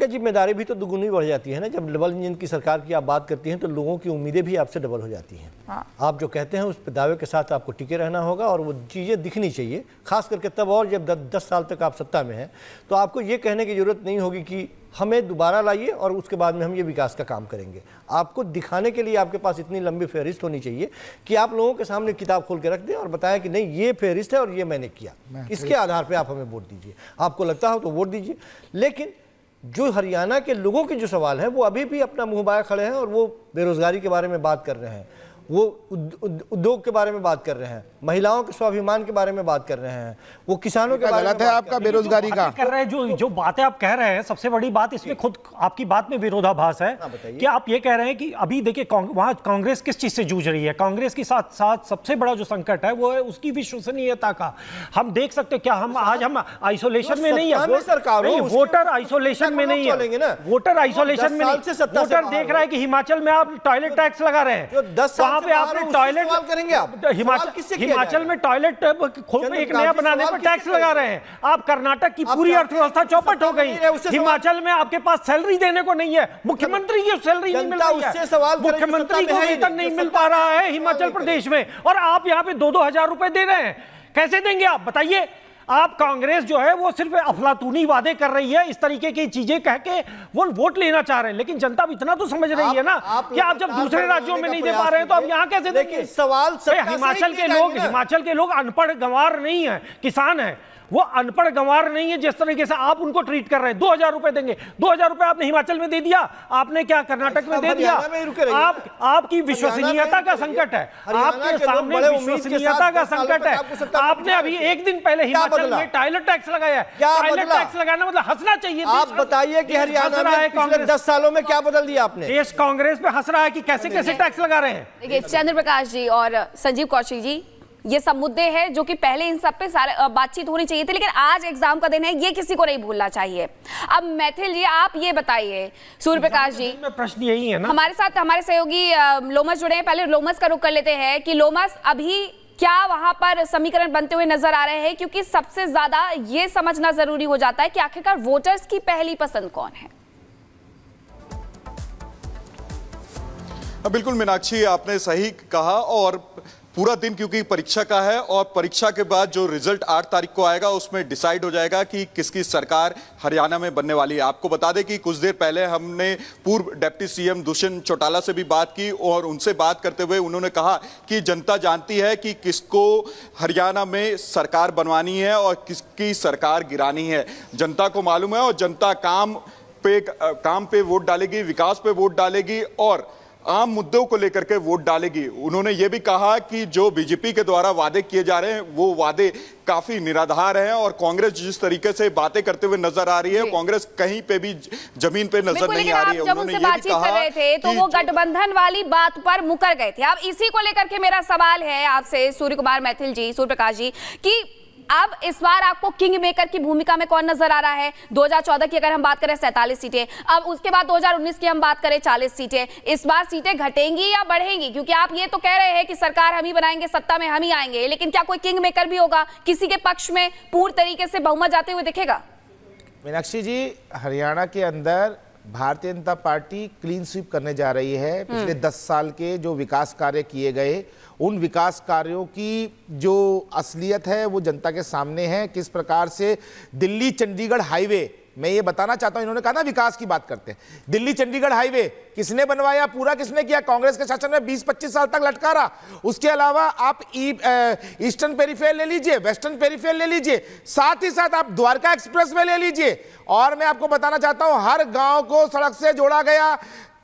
जिम्मेदारी भी तो दुगुनी बढ़ जाती है ना। जब डबल इंजन की सरकार की आप बात करती हैं तो लोगों की उम्मीदें भी आपसे डबल हो जाती हैं। हाँ। आप जो कहते हैं उस पर दावे के साथ आपको टिके रहना होगा और वो चीज़ें दिखनी चाहिए, खास करके तब और जब 10 साल तक आप सत्ता में हैं तो आपको ये कहने की जरूरत नहीं होगी कि हमें दोबारा लाइए और उसके बाद में हम ये विकास का काम करेंगे। आपको दिखाने के लिए आपके पास इतनी लंबी फहरिस्त होनी चाहिए कि आप लोगों के सामने किताब खोल के रख दें और बताएं कि नहीं ये फहरिस्त है और ये मैंने किया, इसके आधार पर आप हमें वोट दीजिए। आपको लगता हो तो वोट दीजिए। लेकिन जो हरियाणा के लोगों के जो सवाल है वो अभी भी अपना मुंह बाया खड़े हैं और वो बेरोजगारी के बारे में बात कर रहे हैं, वो उद्योग के बारे में बात कर रहे हैं, महिलाओं के स्वाभिमान के बारे में बात कर रहे हैं, वो किसानों के बारे में आपका बेरोजगारी का कर रहे हैं। जो बातें आप कह रहे हैं, सबसे बड़ी बात इसमें खुद आपकी बात में विरोधाभास है कि आप ये कह रहे हैं कि अभी देखिए वहां कांग्रेस किस चीज से जूझ रही है। कांग्रेस के साथ साथ सबसे बड़ा जो संकट है वो है उसकी विश्वसनीयता का। हम देख सकते हैं क्या हम आज हम आइसोलेशन में नहीं है, वोटर आइसोलेशन में नहीं है, वोटर आइसोलेशन में नहीं। वोटर देख रहा है कि हिमाचल में आप टॉयलेट टैक्स लगा रहे हैं, पे आपने टॉयलेट करेंगे आप हिमाचल में टॉयलेट एक नया बनाने पर टैक्स लगा रहे हैं आप। कर्नाटक की पूरी अर्थव्यवस्था चौपट हो गई। हिमाचल में आपके पास सैलरी देने को नहीं है, मुख्यमंत्री की सैलरी नहीं मिल रही है, मुख्यमंत्री को वेतन नहीं मिल पा रहा है हिमाचल प्रदेश में, और आप यहाँ पे 2-2 हजार रुपए दे रहे हैं। कैसे देंगे आप बताइए? आप कांग्रेस जो है वो सिर्फ अफलातूनी वादे कर रही है, इस तरीके की चीजें कह के वो वोट लेना चाह रहे हैं, लेकिन जनता भी इतना तो समझ रही है ना कि आप जब दूसरे राज्यों में नहीं दे पा रहे हैं तो आप यहाँ कैसे देंगे? सवाल हिमाचल के लोग अनपढ़ गंवार नहीं है, किसान है, वो अनपढ़ गंवार नहीं है। जिस तरीके से आप उनको ट्रीट कर रहे हैं, 2000 रुपए देंगे, 2000 रुपए आपने हिमाचल में दे दिया, आपने क्या कर्नाटक में दे दिया? आपकी विश्वसनीयता का संकट है, आपके सामने विश्वसनीयता का संकट है। आपने अभी एक दिन पहले हिमाचल में टॉयलेट टैक्स लगाया। टॉयलेट टैक्स लगाना मतलब हंसना चाहिए। आप बताइए कि हरियाणा में पिछले 10 सालों में क्या बदल दिया आपने? देश कांग्रेस पे हंस रहा है कि कैसे कैसे टैक्स लगा रहे हैं। देखिए चंद्र प्रकाश जी और संजीव कौशिक जी, ये सब मुद्दे हैं जो कि पहले इन सब पे सारे बातचीत होनी चाहिए थी, लेकिन आज एग्जाम का दिन है, ये किसी को नहीं भूलना चाहिए। अब मैथिल जी आप ये बताइए, सूर्य प्रकाश जी, प्रश्न यही है ना, हमारे साथ हमारे सहयोगी लोमस जुड़े हैं। पहले लोमस का रुख कर लेते हैं कि लोमस अभी क्या वहां पर समीकरण बनते हुए नजर आ रहे हैं, क्योंकि सबसे ज्यादा ये समझना जरूरी हो जाता है कि आखिरकार वोटर्स की पहली पसंद कौन है। बिल्कुल मीनाक्षी, आपने सही कहा, और पूरा दिन क्योंकि परीक्षा का है और परीक्षा के बाद जो रिजल्ट 8 तारीख को आएगा उसमें डिसाइड हो जाएगा कि किसकी सरकार हरियाणा में बनने वाली है। आपको बता दें कि कुछ देर पहले हमने पूर्व डिप्टी सीएम दुष्यंत चौटाला से भी बात की और उनसे बात करते हुए उन्होंने कहा कि जनता जानती है कि किसको हरियाणा में सरकार बनवानी है और किसकी सरकार गिरानी है। जनता को मालूम है और जनता काम पे वोट डालेगी, विकास पे वोट डालेगी और आम मुद्दों को लेकर के वोट डालेगी। उन्होंने ये भी कहा कि जो बीजेपी के द्वारा वादे किए जा रहे हैं वो वादे काफी निराधार हैं और कांग्रेस जिस तरीके से बातें करते हुए नजर आ रही है, कांग्रेस कहीं पे भी जमीन पे नजर नहीं आ रही है। जब उनसे बातचीत कर रहे थे तो वो गठबंधन वाली बात पर मुकर गए थे। अब इसी को लेकर के मेरा सवाल है आपसे सूर्य कुमार मैथिल जी, सूर्य प्रकाश जी, कि अब इस बार आपको किंग मेकर की भूमिका में कौन नजर आ रहा है? 2014 की अगर हम बात करें 47 सीटें, अब उसके बाद 2019 की हम बात करें 40 सीटें, इस बार सीटें घटेंगी या बढ़ेंगी? क्योंकि आप ये तो कह रहे हैं कि सरकार हम ही बनाएंगे, सत्ता में हम ही आएंगे, लेकिन क्या कोई किंग मेकर भी होगा? किसी के पक्ष में पूर्ण तरीके से बहुमत जाते हुए दिखेगा? मीनाक्षी जी, हरियाणा के अंदर Bharatiya Janata party clean sweep करने जा रही है। पिछले 10 साल के जो विकास कार्य किए गए, उन विकास कार्यों की जो असलियत है वो जनता के सामने है। किस प्रकार से दिल्ली चंडीगढ़ हाईवे, मैं ये बताना चाहता हूं, इन्होंने कहा ना विकास की बात करते हैं, दिल्ली चंडीगढ़ हाईवे किसने बनवाया? पूरा किसने किया? कांग्रेस के शासन में 20-25 साल तक लटका रहा। उसके अलावा आप ईस्टर्न पेरीफेयर ले लीजिए, वेस्टर्न पेरीफेयर ले लीजिए, साथ ही साथ आप द्वारका एक्सप्रेस वे ले लीजिए, और मैं आपको बताना चाहता हूं हर गांव को सड़क से जोड़ा गया।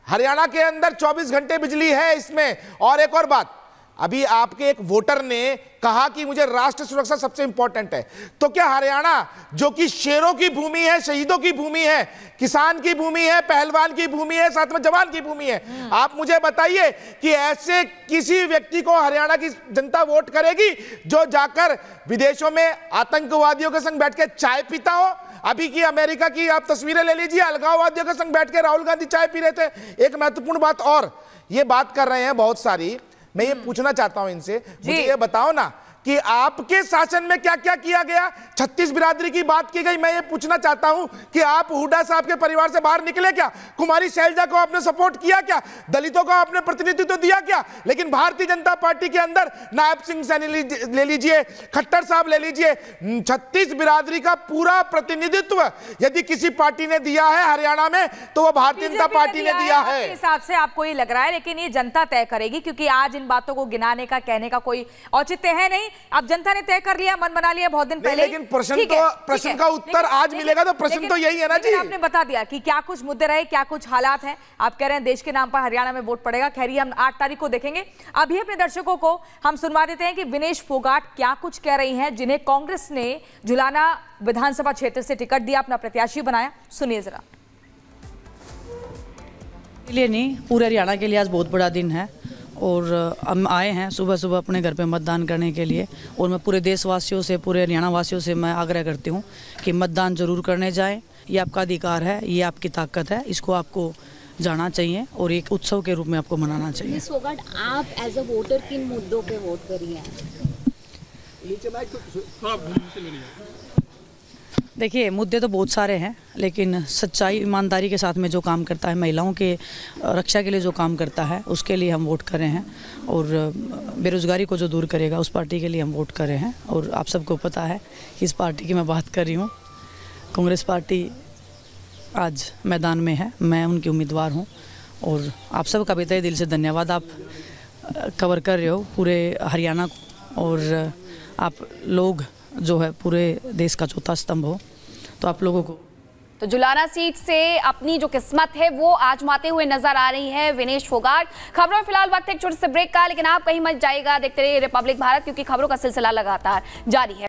हरियाणा के अंदर 24 घंटे बिजली है इसमें। और एक और बात, अभी आपके एक वोटर ने कहा कि मुझे राष्ट्र सुरक्षा सबसे इंपॉर्टेंट है, तो क्या हरियाणा जो कि शेरों की भूमि है, शहीदों की भूमि है, किसान की भूमि है, पहलवान की भूमि है, साथ में जवान की भूमि है, आप मुझे बताइए कि ऐसे किसी व्यक्ति को हरियाणा की जनता वोट करेगी जो जाकर विदेशों में आतंकवादियों के संग बैठ के चाय पीता हो? अभी की अमेरिका की आप तस्वीरें ले लीजिए, अलगाववादियों के संग बैठ के राहुल गांधी चाय पी रहे थे। एक महत्वपूर्ण बात और, ये बात कर रहे हैं बहुत सारी, मैं ये पूछना चाहता हूं इनसे, मुझे ये बताओ ना कि आपके शासन में क्या क्या किया गया। 36 बिरादरी की बात की गई। मैं ये पूछना चाहता हूं कि आप हुड्डा साहब के परिवार से बाहर निकले क्या? कुमारी शैलजा को आपने सपोर्ट किया क्या? दलितों को आपने प्रतिनिधित्व दिया क्या? लेकिन भारतीय जनता पार्टी के अंदर नायब सिंह सैनी ले लीजिए, खट्टर साहब ले लीजिए, 36 बिरादरी का पूरा प्रतिनिधित्व यदि किसी पार्टी ने दिया है हरियाणा में तो वो भारतीय जनता पार्टी ने दिया है। हिसाब से आपको ये लग रहा है, लेकिन ये जनता तय करेगी, क्योंकि आज इन बातों को गिनाने का, कहने का कोई औचित्य है नहीं। अब जनता ने तय कर लिया, मन बना लिया बहुत दिन पहले। लेकिन प्रश्न का उत्तर आज मिलेगा, तो प्रश्न तो यही है ना जी। आपने बता दिया कि क्या कुछ मुद्दे रहे, क्या कुछ हालात हैं। आप कह रहे हैं देश के नाम पर हरियाणा में वोट पड़ेगा। खैर हम 8 तारीख को देखेंगे। अभी अपने दर्शकों को हम सुनवा देते हैं कि विनेश फोगाट क्या कुछ कह रही हैं, जिन्हें कांग्रेस ने जुलाना विधानसभा क्षेत्र से टिकट दिया, अपना प्रत्याशी बनाया। सुनिए जरा। लिए नहीं, पूरे हरियाणा के लिए आज बहुत बड़ा दिन है और हम आए हैं सुबह सुबह अपने घर पे मतदान करने के लिए। और मैं पूरे देशवासियों से, पूरे हरियाणा वासियों से मैं आग्रह करती हूँ कि मतदान जरूर करने जाएं। ये आपका अधिकार है, ये आपकी ताकत है, इसको आपको जाना चाहिए और एक उत्सव के रूप में आपको मनाना चाहिए। आप एज अ वोटर किन मुद्दों पे वोट करिए? देखिए, मुद्दे तो बहुत सारे हैं, लेकिन सच्चाई ईमानदारी के साथ में जो काम करता है, महिलाओं के रक्षा के लिए जो काम करता है, उसके लिए हम वोट कर रहे हैं। और बेरोज़गारी को जो दूर करेगा उस पार्टी के लिए हम वोट कर रहे हैं। और आप सबको पता है किस पार्टी की मैं बात कर रही हूँ। कांग्रेस पार्टी आज मैदान में है, मैं उनकी उम्मीदवार हूँ। और आप सबका भी तहे दिल से धन्यवाद, आप कवर कर रहे हो पूरे हरियाणा को। और आप लोग जो है पूरे देश का चौथा स्तंभ हो, तो आप लोगों को। तो जुलाना सीट से अपनी जो किस्मत है वो आजमाते हुए नजर आ रही है विनेश फोगाट। खबरों फिलहाल वक्त एक छोटे से ब्रेक का, लेकिन आप कहीं मत जाइएगा, देखते रहिए रिपब्लिक भारत, क्योंकि खबरों का सिलसिला लगातार जारी है।